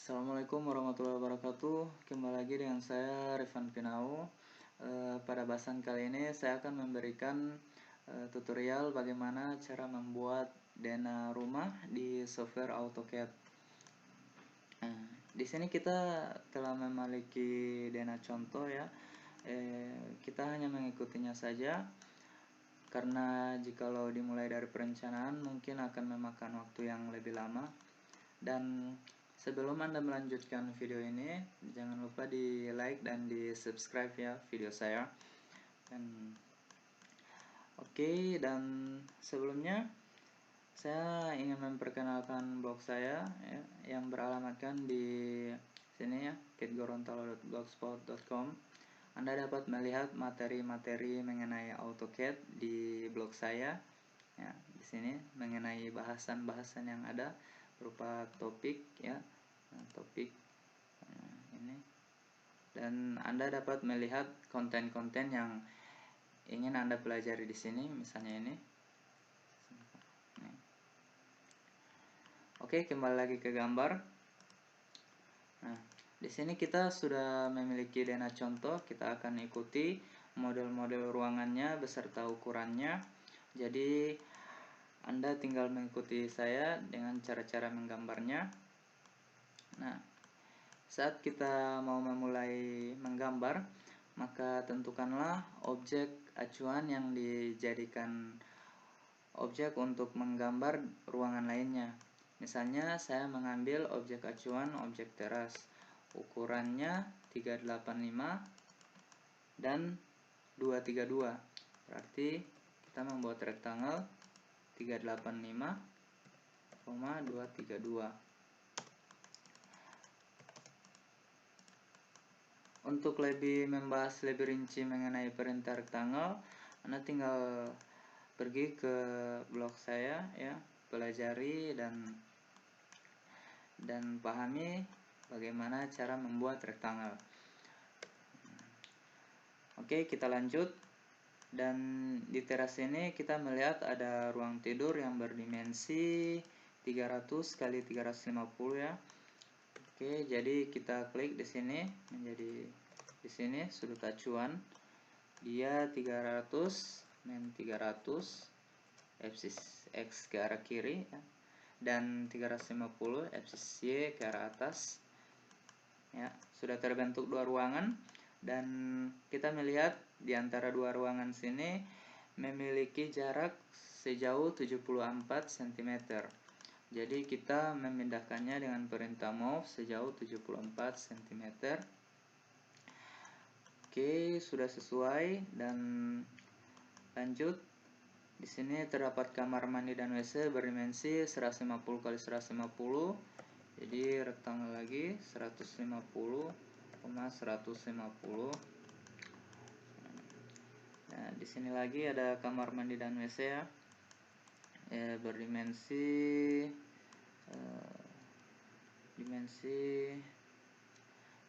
Assalamualaikum warahmatullahi wabarakatuh. Kembali lagi dengan saya Rifan Pinau. Pada bahasan kali ini saya akan memberikan tutorial bagaimana cara membuat dena rumah di software AutoCAD. Di sini kita telah memiliki dena contoh ya. Kita hanya mengikutinya saja. Karena jikalau dimulai dari perencanaan mungkin akan memakan waktu yang lebih lama. Dan sebelum Anda melanjutkan video ini, jangan lupa di like dan di subscribe ya video saya. Dan sebelumnya saya ingin memperkenalkan blog saya ya, yang beralamatkan di sini ya, kitgorontalo.blogspot.com. Anda dapat melihat materi-materi mengenai AutoCAD di blog saya. Ya, di sini mengenai bahasan-bahasan yang ada berupa topik ya, topik ini. Dan Anda dapat melihat konten-konten yang ingin Anda pelajari di sini, misalnya ini. Oke, kembali lagi ke gambar. Nah, di sini kita sudah memiliki dena contoh. Kita akan ikuti model-model ruangannya beserta ukurannya. Jadi Anda tinggal mengikuti saya dengan cara-cara menggambarnya. Nah, saat kita mau memulai menggambar, maka tentukanlah objek acuan yang dijadikan objek untuk menggambar ruangan lainnya. Misalnya saya mengambil objek acuan objek teras. Ukurannya 385 dan 232. Berarti kita membuat rectangle 385, 232. Untuk lebih membahas lebih rinci mengenai perintah rectangle, Anda tinggal pergi ke blog saya ya, pelajari dan pahami bagaimana cara membuat rectangle. Oke, kita lanjut. Dan di teras ini kita melihat ada ruang tidur yang berdimensi 300 kali 350 ya. Oke, jadi kita klik di sini menjadi di sini sudut acuan. Dia 300 men 300 absis X ke arah kiri ya, dan 350 absis Y ke arah atas ya. Sudah terbentuk dua ruangan dan kita melihat di antara dua ruangan sini memiliki jarak sejauh 74 cm. Jadi kita memindahkannya dengan perintah move sejauh 74 cm. Oke, sudah sesuai dan lanjut. Di sini terdapat kamar mandi dan WC berdimensi 150 kali 150. Jadi rectangle lagi 150, 150. Nah, di sini lagi ada kamar mandi dan WC ya. Berdimensi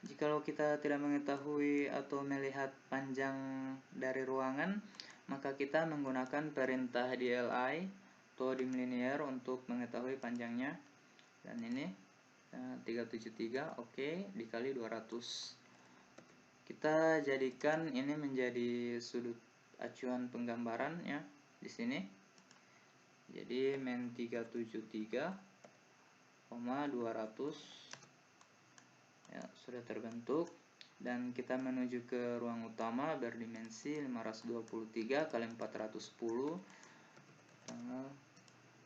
jikalau kita tidak mengetahui atau melihat panjang dari ruangan, maka kita menggunakan perintah DLI atau dim linear untuk mengetahui panjangnya. Dan ini 373, oke, dikali 200. Kita jadikan ini menjadi sudut acuan penggambaran ya di sini. Jadi men 373, 200 ya, sudah terbentuk. Dan kita menuju ke ruang utama berdimensi 523 kali 410, tanggal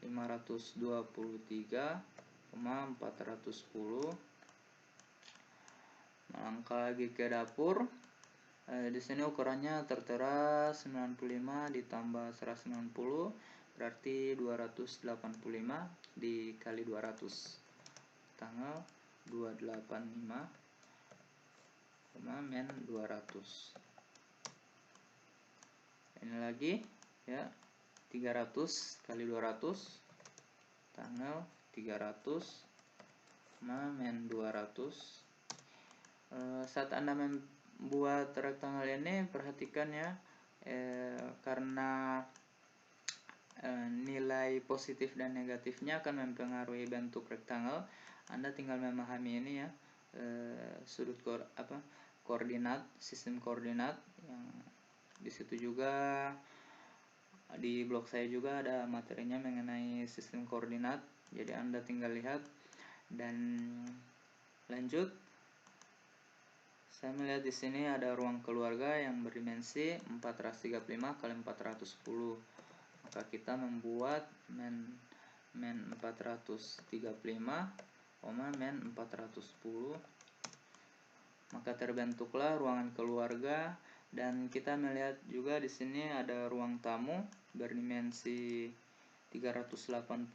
523, 410. Melangkah lagi ke dapur. Di sini ukurannya tertera 95 ditambah 190, berarti 285 dikali 200, tanggal 285, men 200. Ini lagi ya, 300 kali 200, tanggal 300, men 200. Saat Anda membuat rectangle ini perhatikan ya, karena nilai positif dan negatifnya akan mempengaruhi bentuk rectangle. Anda tinggal memahami ini ya, koordinat, sistem koordinat. Yang di situ juga di blog saya juga ada materinya mengenai sistem koordinat, jadi Anda tinggal lihat. Dan lanjut, saya melihat di sini ada ruang keluarga yang berdimensi 435 kali 410. Maka kita membuat men 435, men 410. Maka terbentuklah ruangan keluarga. Dan kita melihat juga di sini ada ruang tamu berdimensi 385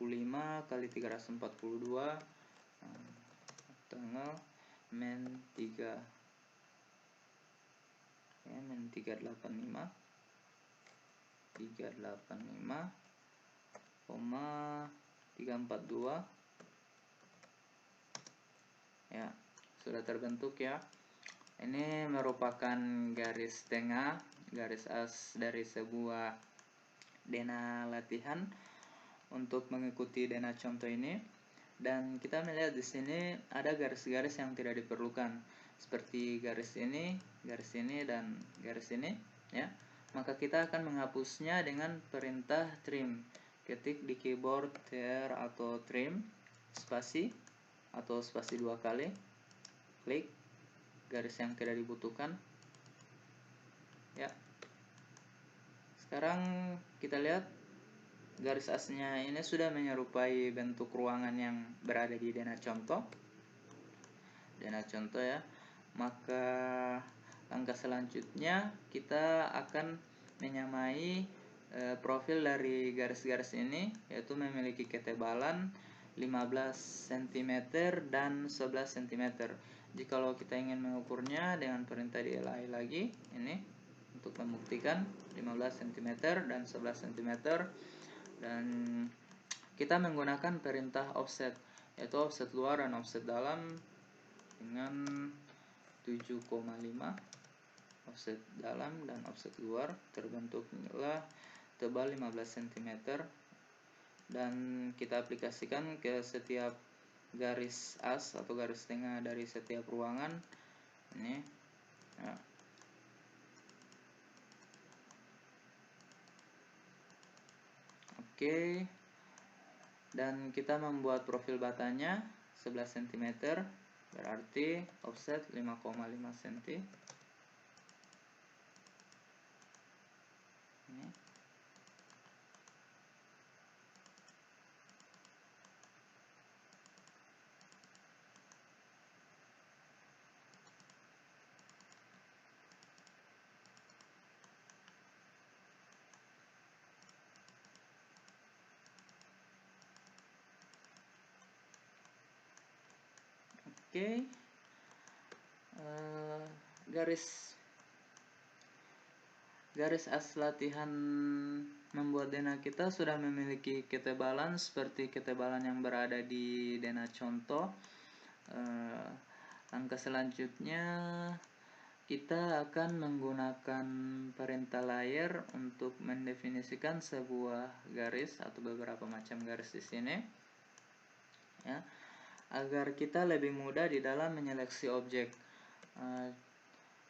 kali 342, tanggal men 3 ya, men 385 342 ya, sudah terbentuk ya. Ini merupakan garis tengah, garis as dari sebuah dena latihan untuk mengikuti dena contoh ini. Dan kita melihat di sini ada garis-garis yang tidak diperlukan, seperti garis ini, dan garis ini ya. Maka kita akan menghapusnya dengan perintah trim. Ketik di keyboard tr atau trim, spasi atau spasi 2 kali, klik garis yang tidak dibutuhkan ya. Sekarang kita lihat garis asnya ini sudah menyerupai bentuk ruangan yang berada di dena contoh ya. Maka langkah selanjutnya kita akan menyamai profil dari garis-garis ini, yaitu memiliki ketebalan 15 cm dan 11 cm. Jikalau kita ingin mengukurnya dengan perintah DLI lagi, ini untuk membuktikan 15 cm dan 11 cm. Dan kita menggunakan perintah offset, yaitu offset luar dan offset dalam dengan 7,5, offset dalam dan offset luar. Terbentuklah tebal 15 cm. Dan kita aplikasikan ke setiap garis as atau garis tengah dari setiap ruangan ini ya. Oke, dan kita membuat profil batanya 11 cm, berarti offset 5,5 cm ini. Oke, garis as latihan membuat dena kita sudah memiliki ketebalan seperti ketebalan yang berada di dena contoh. Langkah selanjutnya kita akan menggunakan perintah layer untuk mendefinisikan sebuah garis atau beberapa macam garis di sini ya, agar kita lebih mudah di dalam menyeleksi objek.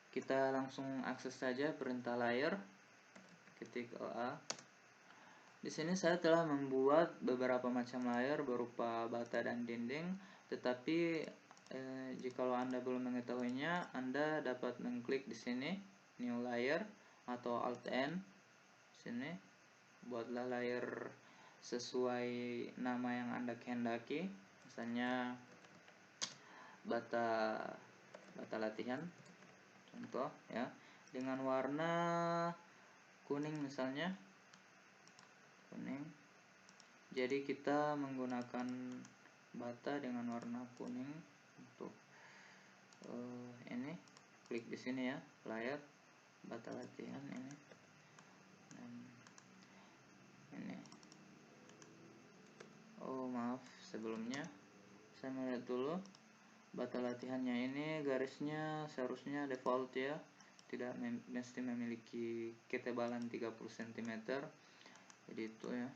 Kita langsung akses saja perintah layer, ketik LA. Di sini saya telah membuat beberapa macam layer berupa bata dan dinding, tetapi jikalau Anda belum mengetahuinya, Anda dapat mengklik di sini new layer atau alt N. Sini buatlah layer sesuai nama yang Anda kehendaki, misalnya bata latihan contoh ya, dengan warna kuning misalnya, kuning. Jadi kita menggunakan bata dengan warna kuning untuk ini. Klik di sini ya, layer bata latihan ini. Dan ini. Oh maaf, sebelumnya saya melihat dulu bata latihannya ini garisnya seharusnya default ya, tidak mesti memiliki ketebalan 30 cm. Jadi itu ya,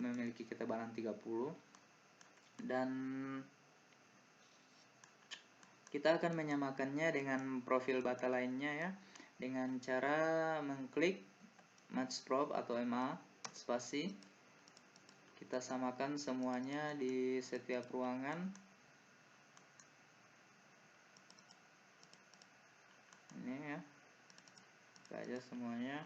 memiliki ketebalan 30. Dan kita akan menyamakannya dengan profil bata lainnya ya, dengan cara mengklik match probe atau MA spasi. Kita samakan semuanya di setiap ruangan. Ini ya, kita aja semuanya.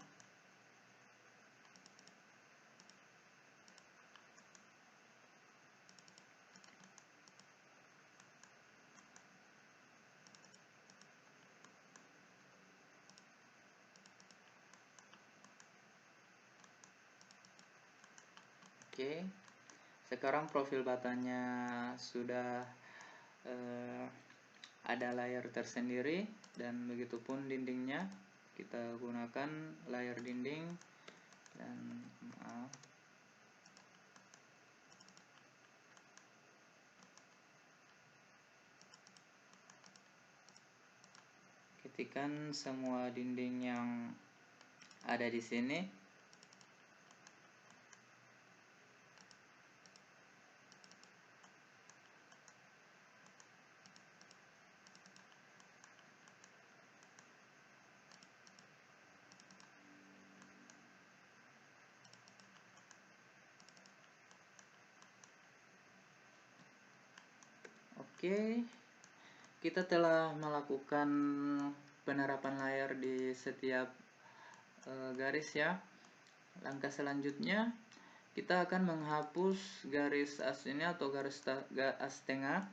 Oke, sekarang profil batanya sudah ada layer tersendiri, dan begitupun dindingnya. Kita gunakan layer dinding dan ketikkan semua dinding yang ada di sini. Oke, kita telah melakukan penerapan layar di setiap garis ya. Langkah selanjutnya kita akan menghapus garis as ini atau garis as tengah,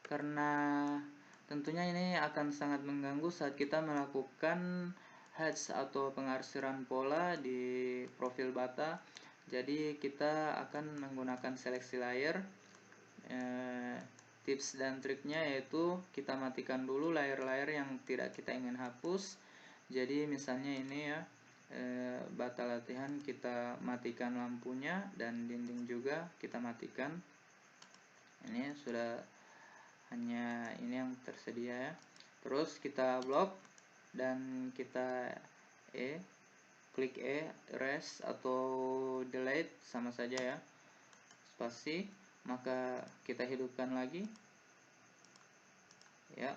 karena tentunya ini akan sangat mengganggu saat kita melakukan hatch atau pengarsiran pola di profil bata. Jadi kita akan menggunakan seleksi layer. Tips dan triknya yaitu kita matikan dulu layer-layer yang tidak kita ingin hapus. Jadi misalnya ini ya, bata latihan kita matikan lampunya, dan dinding juga kita matikan. Ini sudah hanya ini yang tersedia ya. Terus kita blok dan kita klik erase atau delete sama saja ya, spasi. Maka kita hidupkan lagi ya.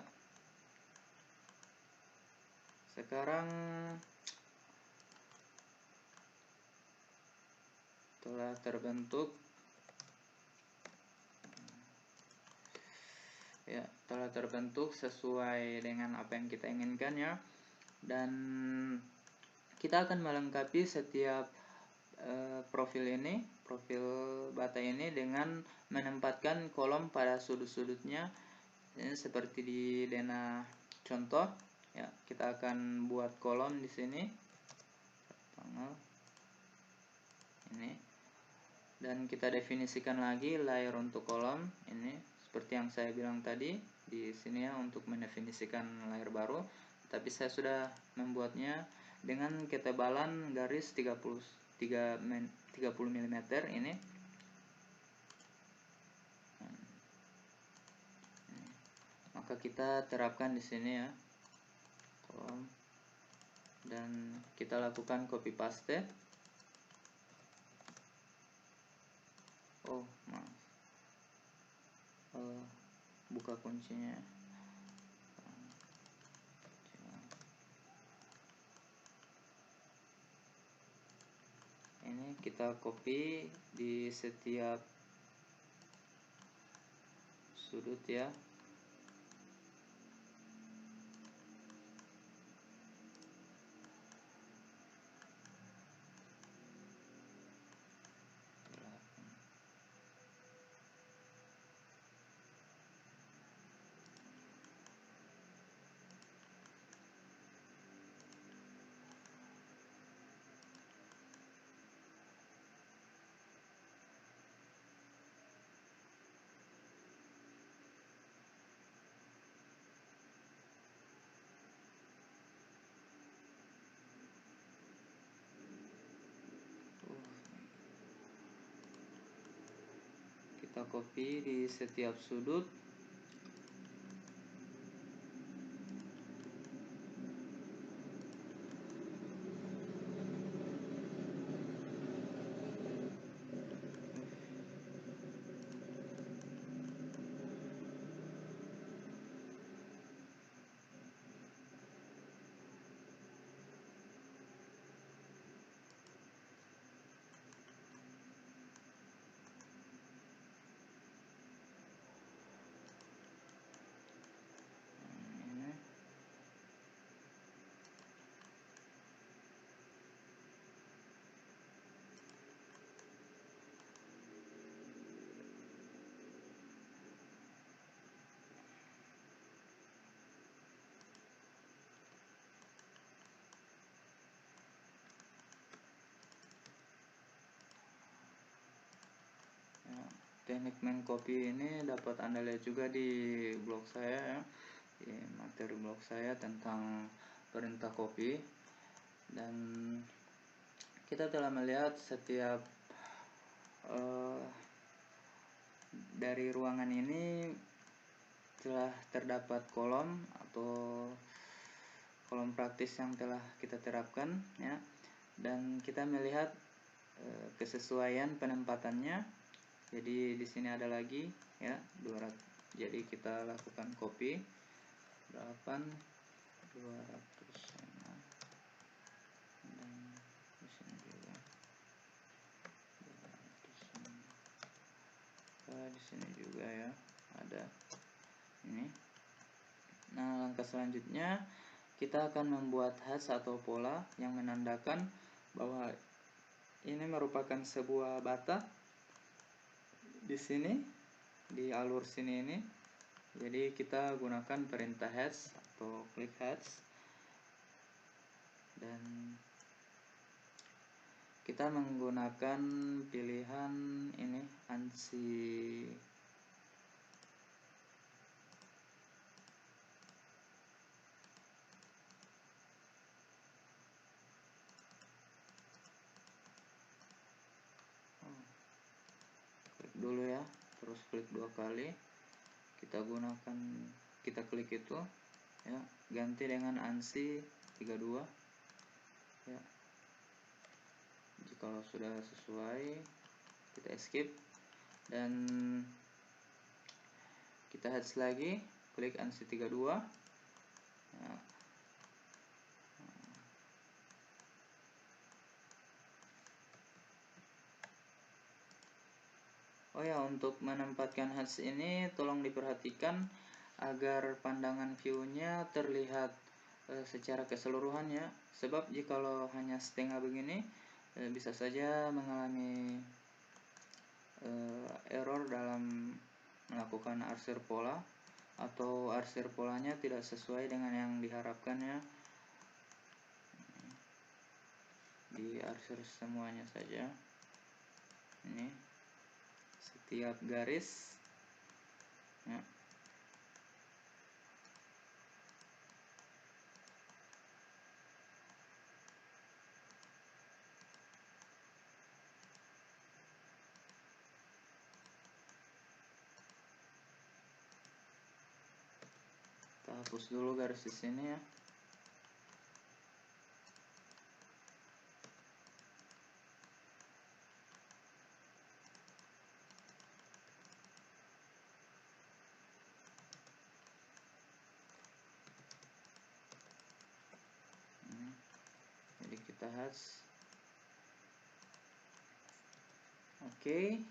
Sekarang telah terbentuk ya, telah terbentuk sesuai dengan apa yang kita inginkan ya. Dan kita akan melengkapi setiap profil bata ini dengan menempatkan kolom pada sudut-sudutnya. Ini seperti di Dena contoh ya, kita akan buat kolom di sini ini, dan kita definisikan lagi layer untuk kolom ini seperti yang saya bilang tadi di sini ya, untuk mendefinisikan layer baru. Tapi saya sudah membuatnya dengan ketebalan garis 30 mm ini. Maka kita terapkan di sini ya kolom, dan kita lakukan copy paste. Buka kuncinya. Ini kita copy di setiap sudut ya. Kita copy di setiap sudut. teknik mengcopy ini dapat Anda lihat juga di blog saya ya, di materi blog saya tentang perintah copy. Dan kita telah melihat setiap dari ruangan ini telah terdapat kolom atau kolom praktis yang telah kita terapkan ya, dan kita melihat kesesuaian penempatannya. Jadi di sini ada lagi ya 200. Jadi kita lakukan copy 8 200 ya. Dan di sini juga 200. Di sini juga ya ada ini. Nah, langkah selanjutnya kita akan membuat hash atau pola yang menandakan bahwa ini merupakan sebuah bata di sini, di alur sini ini. Jadi kita gunakan perintah hash atau klik hash, dan kita menggunakan pilihan ini ANSI klik dulu ya, terus klik 2 kali, kita klik itu ya, ganti dengan ANSI 32 ya. Jika sudah sesuai kita escape dan kita hash lagi, klik ANSI 32 ya. Oh ya, untuk menempatkan hash ini tolong diperhatikan agar pandangan view-nya terlihat secara keseluruhan ya. Sebab jikalau hanya setengah begini bisa saja mengalami error dalam melakukan arsir pola, atau arsir polanya tidak sesuai dengan yang diharapkan ya. Di arsir semuanya saja. Ini setiap garis ya. Kita hapus dulu garis di sini ya. Jadi kita hash. Oke.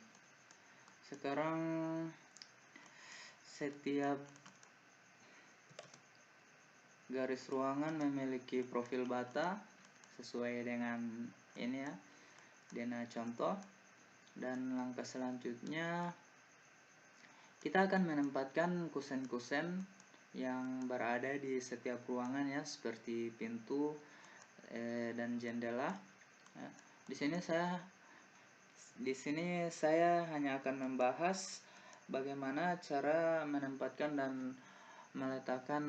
Sekarang setiap garis ruangan memiliki profil bata sesuai dengan ini ya, dena contoh. Dan langkah selanjutnya kita akan menempatkan kusen-kusen yang berada di setiap ruangan ya, seperti pintu dan jendela ya. Di sini saya hanya akan membahas bagaimana cara menempatkan dan meletakkan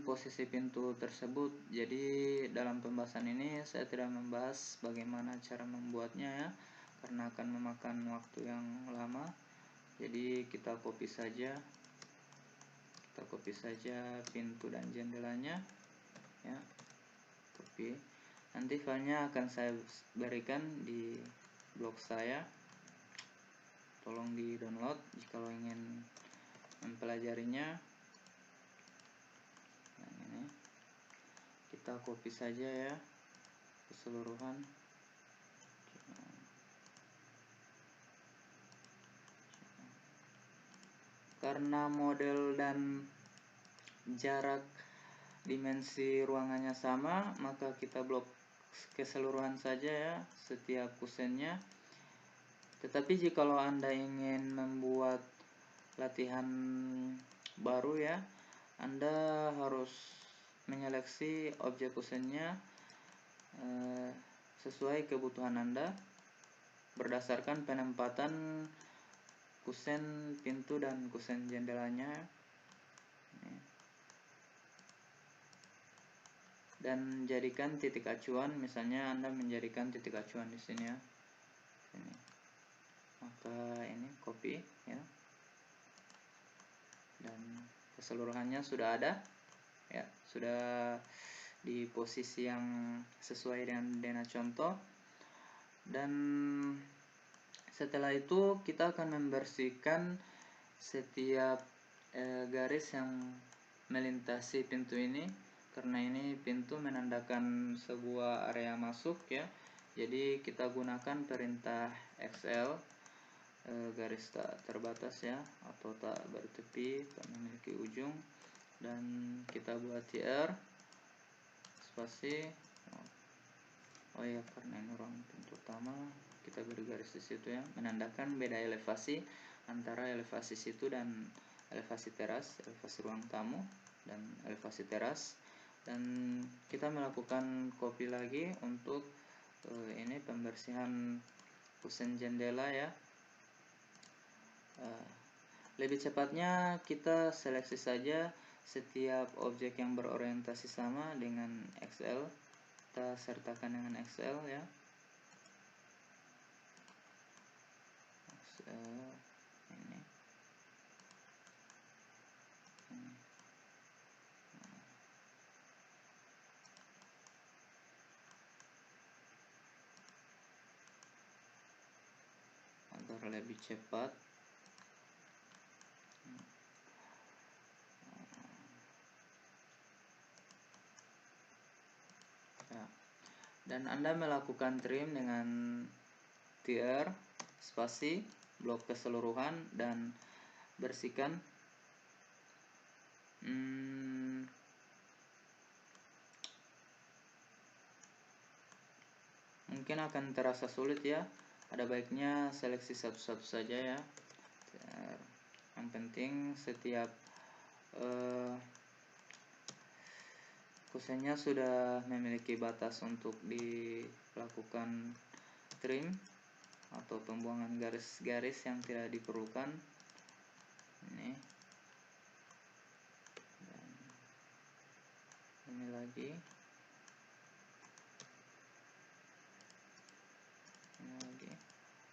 posisi pintu tersebut. Jadi dalam pembahasan ini saya tidak membahas bagaimana cara membuatnya ya, karena akan memakan waktu yang lama. Jadi kita copy saja pintu dan jendelanya ya, copy. Nanti filenya akan saya berikan di blog saya, tolong di download jika ingin mempelajarinya. Nah, ini kita copy saja ya keseluruhan. Karena model dan jarak dimensi ruangannya sama, maka kita blok keseluruhan saja ya setiap kusennya. Tetapi jikalau Anda ingin membuat latihan baru ya, Anda harus menyeleksi objek kusennya sesuai kebutuhan Anda berdasarkan penempatan kusen pintu dan kusen jendelanya. Dan jadikan titik acuan, misalnya Anda menjadikan titik acuan di sini ya. Ini. Maka ini copy ya. Dan keseluruhannya sudah ada ya, sudah di posisi yang sesuai dengan contoh. Dan setelah itu kita akan membersihkan setiap garis yang melintasi pintu ini, karena ini pintu menandakan sebuah area masuk ya. Jadi kita gunakan perintah XL, garis tak terbatas ya, atau tak bertepi, tak memiliki ujung, dan kita buat TR spasi. Oh ya, karena ini ruang pintu utama, kita beri garis di situ ya, menandakan beda elevasi antara elevasi situ dan elevasi teras, elevasi ruang tamu dan elevasi teras. Dan kita melakukan copy lagi untuk ini pembersihan kusen jendela ya. Lebih cepatnya kita seleksi saja setiap objek yang berorientasi sama dengan XL, kita sertakan dengan XL ya. XL ini. Agar lebih cepat. Ya. Dan Anda melakukan trim dengan TR spasi blok keseluruhan dan bersihkan. Mungkin akan terasa sulit ya, ada baiknya seleksi satu-satu saja ya. Yang penting setiap kusennya sudah memiliki batas untuk dilakukan trim atau pembuangan garis-garis yang tidak diperlukan. Ini. Dan ini lagi. Ini lagi.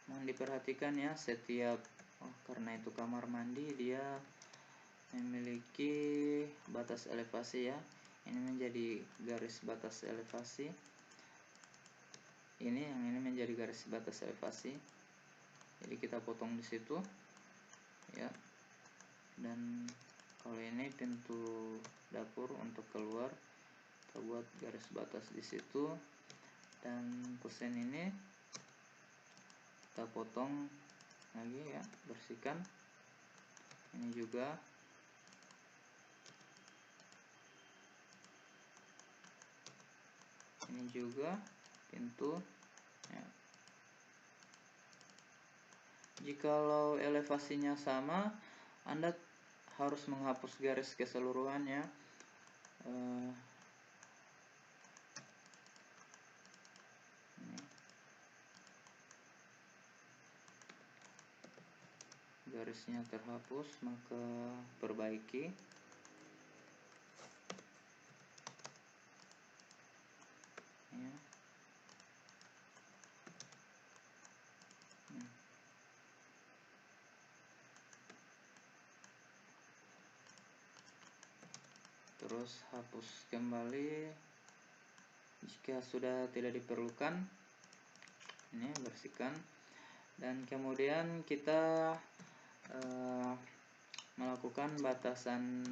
Mohon diperhatikan ya, setiap karena itu kamar mandi dia memiliki batas elevasi ya. Ini menjadi garis batas elevasi. Yang ini menjadi garis batas elevasi. Jadi kita potong di situ ya. Dan kalau ini pintu dapur untuk keluar, kita buat garis batas di situ. Dan kusen ini kita potong lagi ya, bersihkan. Ini juga. Ini juga pintu ya. Jikalau elevasinya sama, Anda harus menghapus garis keseluruhannya. Garisnya terhapus, maka perbaiki. Ya. Terus hapus kembali jika sudah tidak diperlukan. Ini bersihkan. Dan kemudian kita melakukan batasan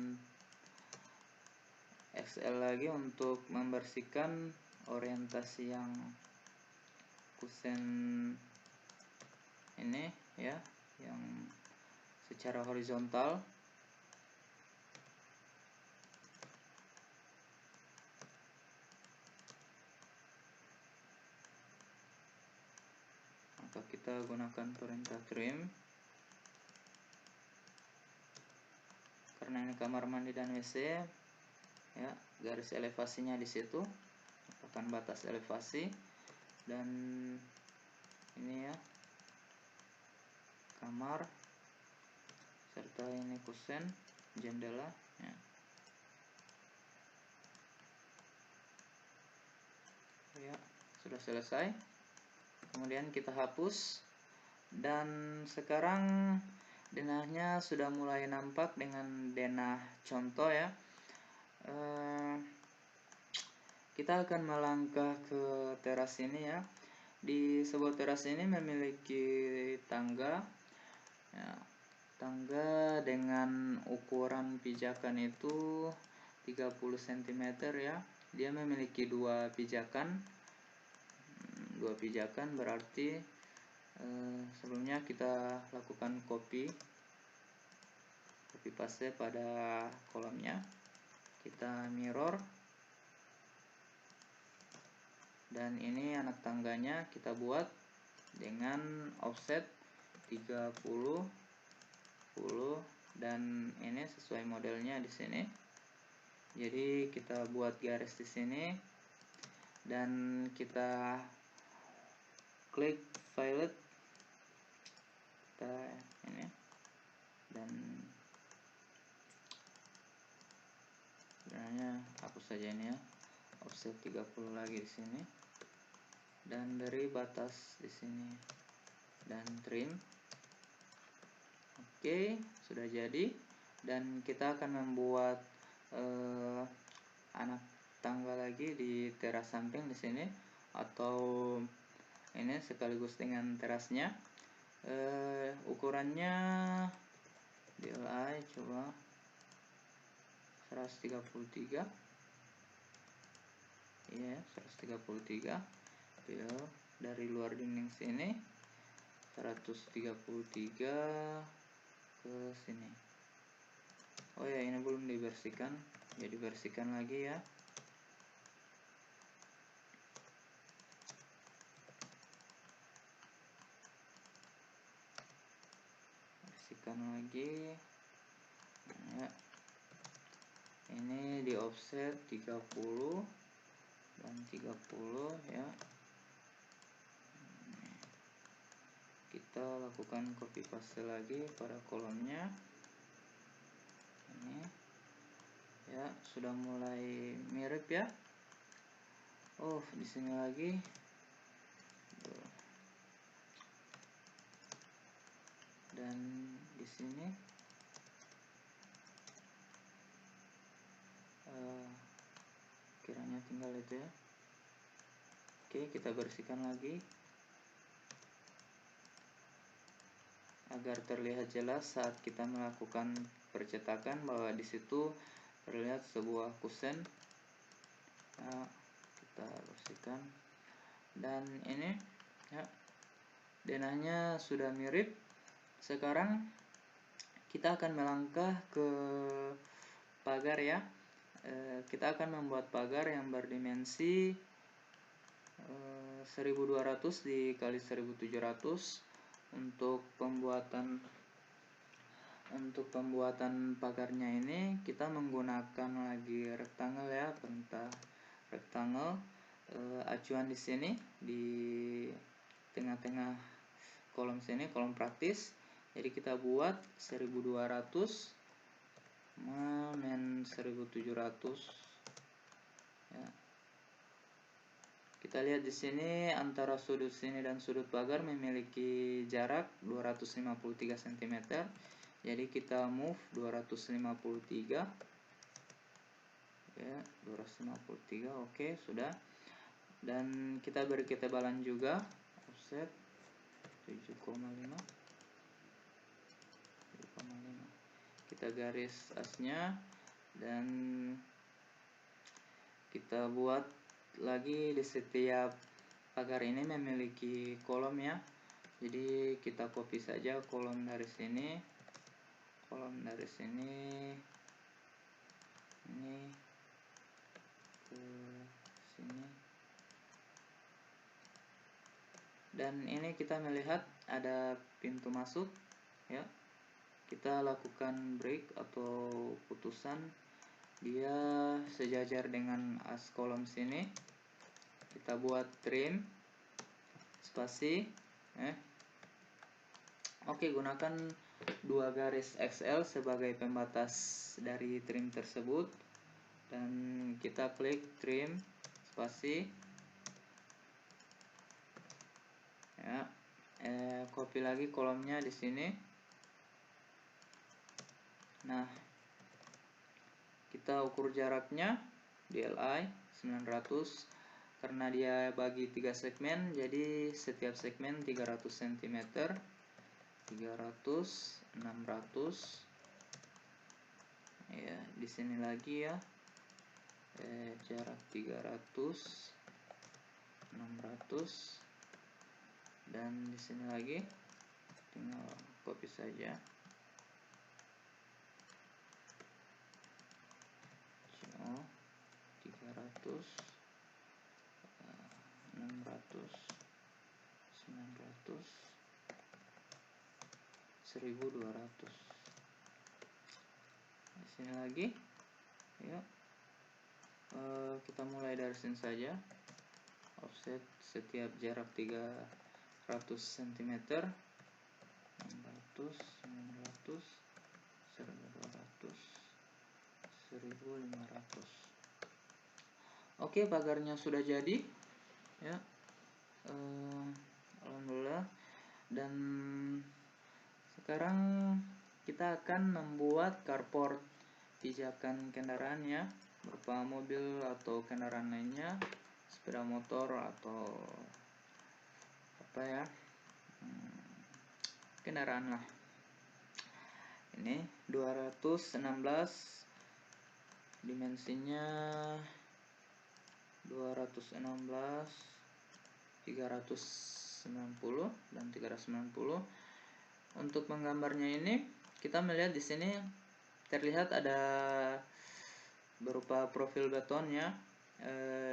XL lagi untuk membersihkan orientasi yang kusen ini ya, yang secara horizontal. Maka kita gunakan perintah trim. Karena ini kamar mandi dan WC ya, garis elevasinya di situ merupakan batas elevasi. Dan ini ya, kamar serta ini kusen jendela ya. Ya, sudah selesai. Kemudian kita hapus, dan sekarang denahnya sudah mulai nampak dengan denah contoh ya. Kita akan melangkah ke teras ini ya. Di sebuah teras ini memiliki tangga ya, tangga dengan ukuran pijakan itu 30 cm ya. Dia memiliki dua pijakan berarti sebelumnya kita lakukan copy paste pada kolomnya. Kita mirror, dan ini anak tangganya kita buat dengan offset 30 10, dan ini sesuai modelnya di sini. Jadi kita buat garis di sini, dan kita klik fillet, kita ini, dan sebenarnya hapus saja ini ya, offset 30 lagi di sini, dan dari batas di sini, dan trim. Oke, sudah jadi, dan kita akan membuat anak tangga lagi di teras samping di sini, atau ini sekaligus dengan terasnya. Ukurannya DLI coba 133 ya, 133 dari luar dinding sini 133 ke sini. Oh ya, ini belum dibersihkan, ya dibersihkan lagi ya. Bersihkan lagi ya. Ini di offset 30 dan 30 ya. Kita lakukan copy paste lagi pada kolomnya. Ini ya, sudah mulai mirip ya. Oh, di sini lagi. Dan di sini kiranya tinggal itu ya. Oke, kita bersihkan lagi agar terlihat jelas saat kita melakukan percetakan bahwa di situ terlihat sebuah kusen. Nah, kita bersihkan, dan ini ya, denahnya sudah mirip. Sekarang kita akan melangkah ke pagar ya. Kita akan membuat pagar yang berdimensi 1200 dikali 1700. Untuk pembuatan pagarnya ini kita menggunakan lagi rectangle ya, perintah rectangle. Acuan di sini di tengah-tengah kolom sini, kolom praktis. Jadi kita buat 1200 men 1700 ya. Kita lihat di sini antara sudut sini dan sudut pagar memiliki jarak 253 cm. Jadi kita move 253 ya, 253. Oke, sudah. Dan kita beri ketebalan juga, offset 7,5. Kita garis asnya, dan kita buat lagi di setiap pagar ini memiliki kolom ya. Jadi kita copy saja kolom dari sini, ini ke sini, dan ini kita melihat ada pintu masuk ya. Kita lakukan break atau putusan, dia sejajar dengan as kolom sini. Kita buat trim, spasi. Oke, gunakan 2 garis XL sebagai pembatas dari trim tersebut, dan kita klik trim spasi ya. Copy lagi kolomnya di sini. Nah, kita ukur jaraknya DLI 900 karena dia bagi 3 segmen, jadi setiap segmen 300 cm. 300, 600 ya, di sini lagi ya, jarak 300, 600, dan di sini lagi tinggal copy saja. Oh, 300, 600, 900, 1200. Di sini lagi ya. Kita mulai dari sini saja. Offset setiap jarak 300 cm, 600, 900, 1200, 1500. Oke, pagarnya sudah jadi ya. Alhamdulillah. Dan sekarang kita akan membuat carport pijakan kendaraannya, berupa mobil atau kendaraan lainnya, sepeda motor atau apa ya, kendaraan lah. Ini 216, dimensinya 216, 390 dan 390. Untuk menggambarnya ini kita melihat di sini terlihat ada berupa profil betonnya.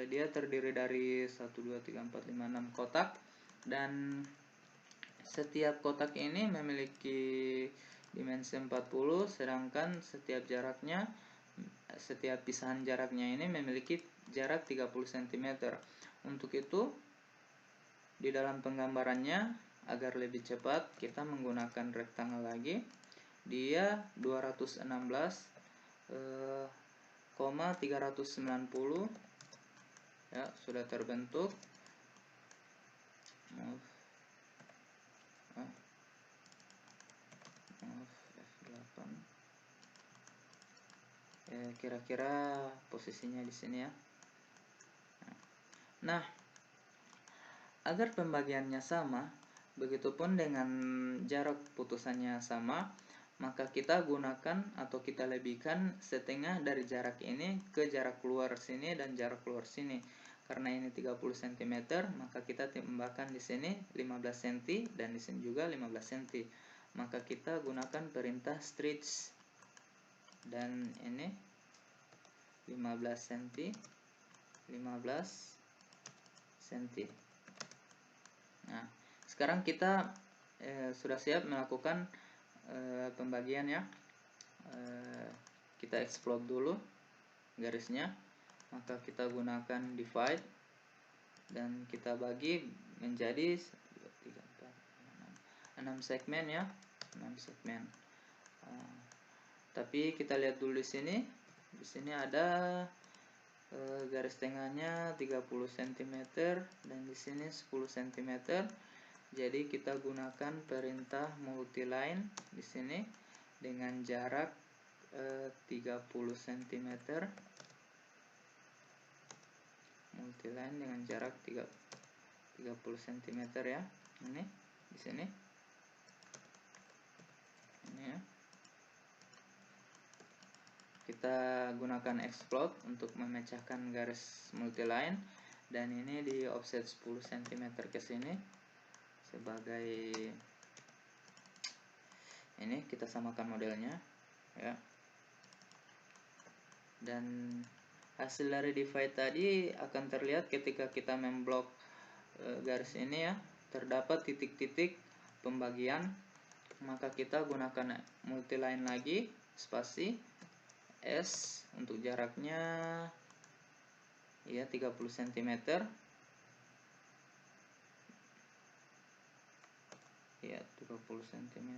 Dia terdiri dari 1, 2, 3, 4, 5, 6 kotak, dan setiap kotak ini memiliki dimensi 40, sedangkan setiap pisahan jaraknya ini memiliki jarak 30 cm. Untuk itu, di dalam penggambarannya agar lebih cepat kita menggunakan rectangle lagi. Dia 216,390 ya, sudah terbentuk. Maaf, F8. Kira-kira posisinya di sini ya. Nah, agar pembagiannya sama, begitupun dengan jarak putusannya sama, maka kita gunakan atau kita lebihkan setengah dari jarak ini ke jarak keluar sini dan jarak keluar sini. Karena ini 30 cm, maka kita tambahkan di sini 15 cm dan di sini juga 15 cm. Maka kita gunakan perintah stretch, dan ini 15 cm, 15 cm. Nah, sekarang kita sudah siap melakukan pembagian ya. Kita explode dulu garisnya, maka kita gunakan divide dan kita bagi menjadi 6 segmen ya, 6 segmen. Tapi kita lihat dulu di sini. Di sini ada garis tengahnya 30 cm dan di sini 10 cm. Jadi kita gunakan perintah multiline di sini dengan jarak 30 cm. Multiline dengan jarak 30 cm ya. Ini di sini. Ini ya. Kita gunakan explode untuk memecahkan garis multiline, dan ini di offset 10 cm ke sini sebagai ini. Kita samakan modelnya ya. Dan hasil dari divide tadi akan terlihat ketika kita memblok garis ini ya, terdapat titik-titik pembagian, maka kita gunakan multiline lagi, spasi S untuk jaraknya ya 30 cm ya, 30 cm.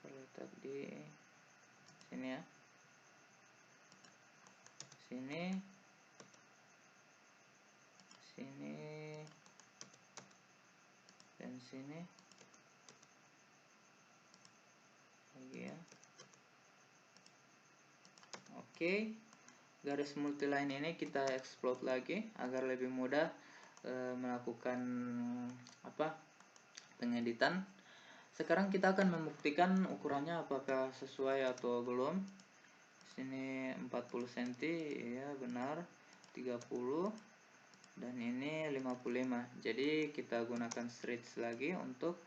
terletak di sini ya, sini, sini, dan sini lagi ya. Oke, garis multiline ini kita explode lagi agar lebih mudah melakukan pengeditan. Sekarang kita akan membuktikan ukurannya apakah sesuai atau belum. Sini 40 cm ya, benar, 30, dan ini 55. Jadi kita gunakan stretch lagi untuk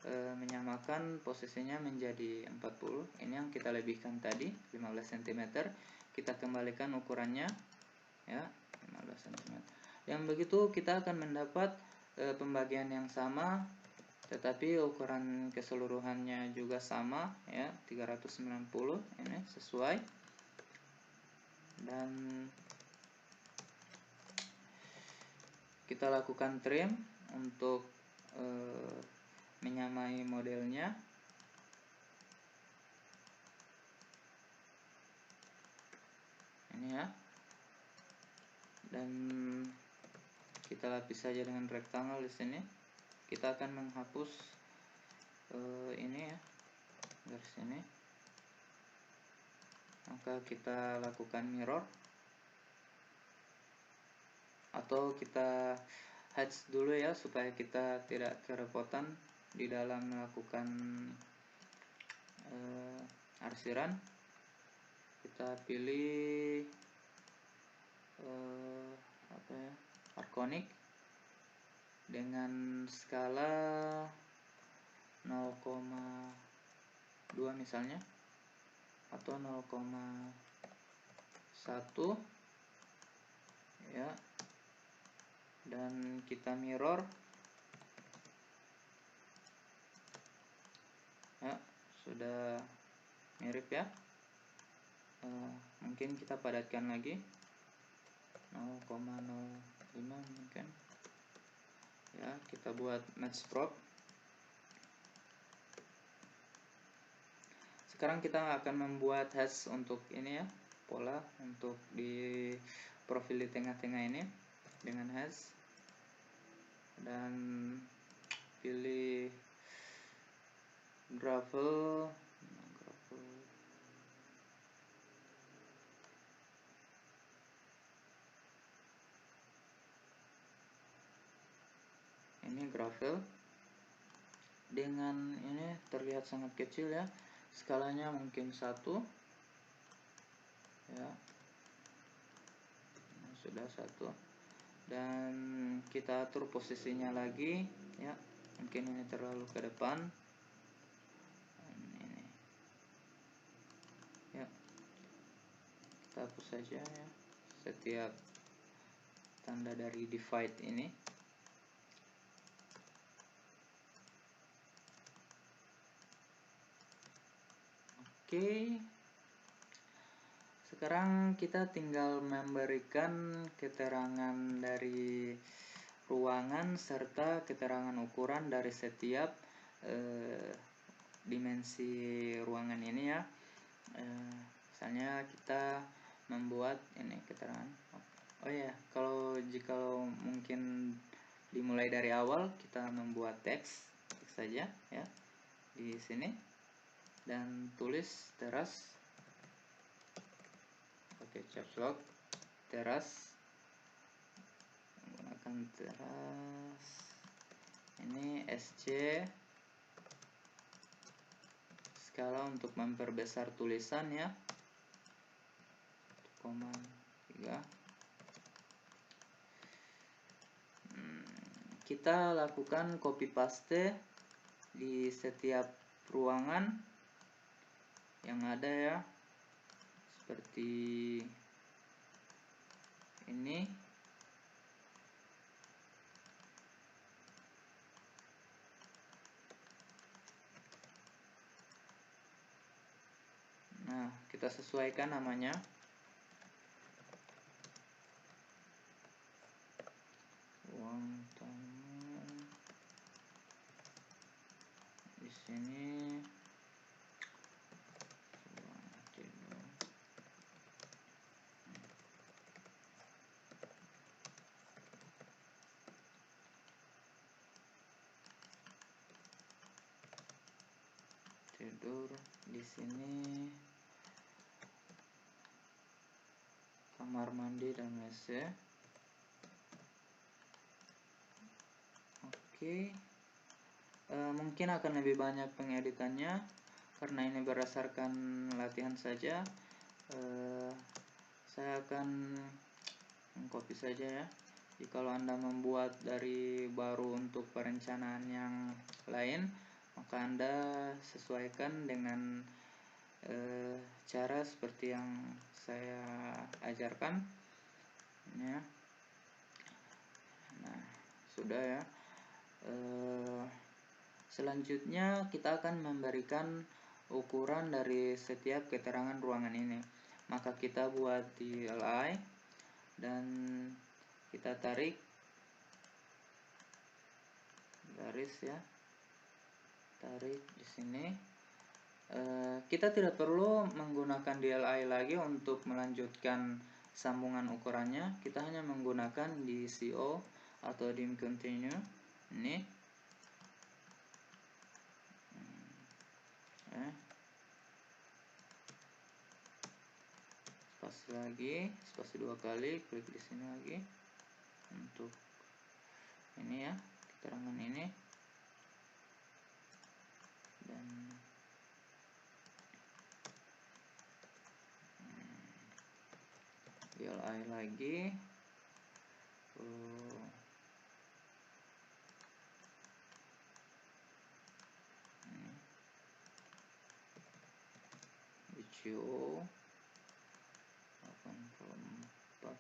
menyamakan posisinya menjadi 40. Ini yang kita lebihkan tadi 15 cm. Kita kembalikan ukurannya ya, 15 cm. Yang begitu kita akan mendapat pembagian yang sama, tetapi ukuran keseluruhannya juga sama ya, 390. Ini sesuai. Dan kita lakukan trim untuk menyamai modelnya. Ini ya. Dan kita lapis saja dengan rectangle di sini. Kita akan menghapus ini ya, garis ini. Maka kita lakukan mirror, atau kita hatch dulu ya, supaya kita tidak kerepotan di dalam melakukan arsiran. Kita pilih Arconic dengan skala 0,2 misalnya, atau 0,1 ya. Dan kita mirror ya, sudah mirip ya. Mungkin kita padatkan lagi 0,05 mungkin ya. Kita buat match prop. Sekarang kita akan membuat hash untuk ini ya, pola untuk di profil di tengah-tengah ini dengan hash. Dan pilih gravel. Ini gravel. Dengan ini terlihat sangat kecil ya, skalanya mungkin 1 ya. Nah, sudah 1. Dan kita atur posisinya lagi ya, mungkin ini terlalu ke depan. Ini ya, kita hapus saja ya setiap tanda dari divide ini. Oke, sekarang kita tinggal memberikan keterangan dari ruangan serta keterangan ukuran dari setiap dimensi ruangan ini ya. Misalnya kita membuat ini keterangan. Oh ya, jika mungkin dimulai dari awal, kita membuat teks saja ya di sini, dan tulis teras pakai caps lock, teras, menggunakan teras. Ini SC, skala untuk memperbesar tulisan ya, 1,3. Kita lakukan copy paste di setiap ruangan yang ada ya, seperti ini. Nah, kita sesuaikan namanya. Ruang tamu di sini tidur. Di sini kamar mandi dan WC. Oke. Mungkin akan lebih banyak pengeditannya karena ini berdasarkan latihan saja. Saya akan mengcopy saja ya. Kalau Anda membuat dari baru untuk perencanaan yang lain, maka Anda sesuaikan dengan cara seperti yang saya ajarkan ya. Nah, sudah ya. Selanjutnya kita akan memberikan ukuran dari setiap keterangan ruangan ini. Maka kita buat di DLI dan kita tarik garis ya, tarik di sini. Kita tidak perlu menggunakan DLI lagi untuk melanjutkan sambungan ukurannya. Kita hanya menggunakan DCO atau dim continue ini. Spasi dua kali, klik di sini lagi untuk ini ya, keterangan ini, dan DLI lagi. DCO 84.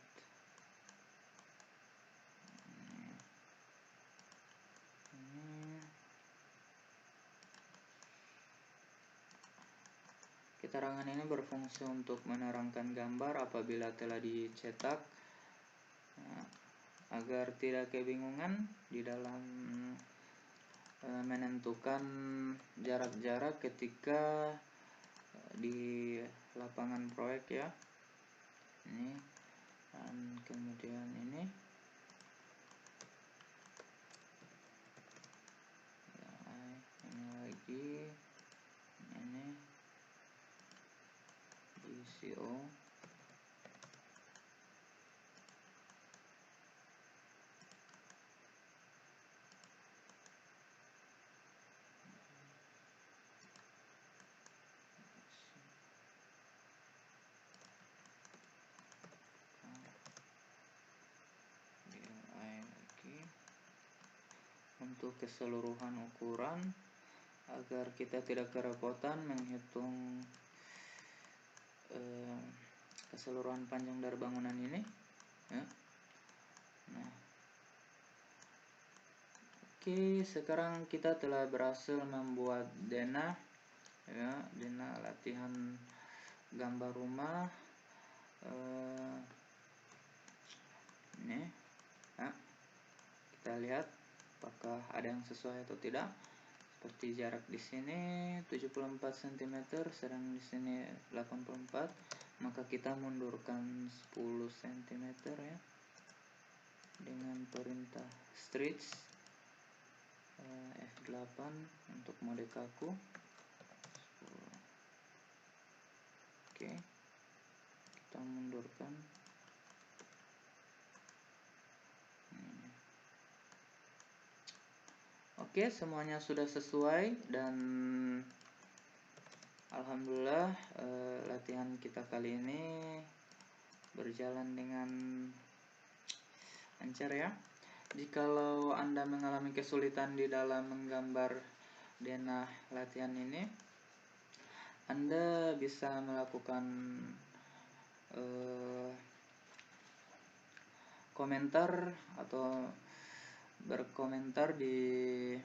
Keterangan ini berfungsi untuk menerangkan gambar apabila telah dicetak, agar tidak kebingungan di dalam menentukan jarak-jarak ketika di lapangan proyek ya. Ini dan kemudian ini lagi, ini DCO. Untuk keseluruhan ukuran agar kita tidak kerepotan menghitung keseluruhan panjang dari bangunan ini ya. Nah, oke, sekarang kita telah berhasil membuat denah ya, denah latihan gambar rumah ini ya. Kita lihat apakah ada yang sesuai atau tidak. Seperti jarak di sini 74 cm, sedang di sini 84, maka kita mundurkan 10 cm ya dengan perintah stretch F8 untuk mode kaku. Oke, kita mundurkan. Oke, semuanya sudah sesuai dan alhamdulillah latihan kita kali ini berjalan dengan lancar ya. Jikalau Anda mengalami kesulitan di dalam menggambar denah latihan ini, Anda bisa melakukan komentar atau berkomentar di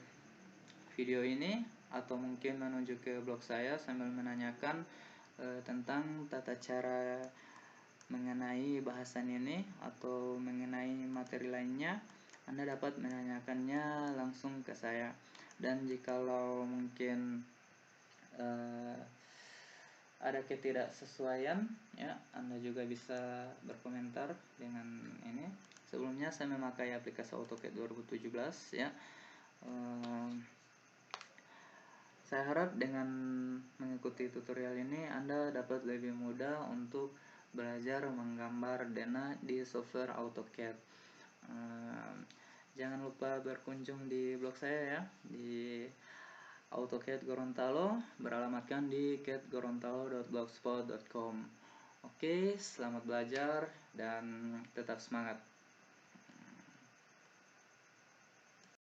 video ini, atau mungkin menuju ke blog saya sambil menanyakan tentang tata cara mengenai bahasan ini atau mengenai materi lainnya. Anda dapat menanyakannya langsung ke saya, dan jikalau mungkin ada ketidaksesuaian ya, Anda juga bisa berkomentar dengan ini. Sebelumnya saya memakai aplikasi AutoCAD 2017 ya. Saya harap dengan mengikuti tutorial ini Anda dapat lebih mudah untuk belajar menggambar denah di software AutoCAD. Jangan lupa berkunjung di blog saya ya, di AutoCAD Gorontalo, beralamatkan di cadgorontalo.blogspot.com. Oke, selamat belajar dan tetap semangat.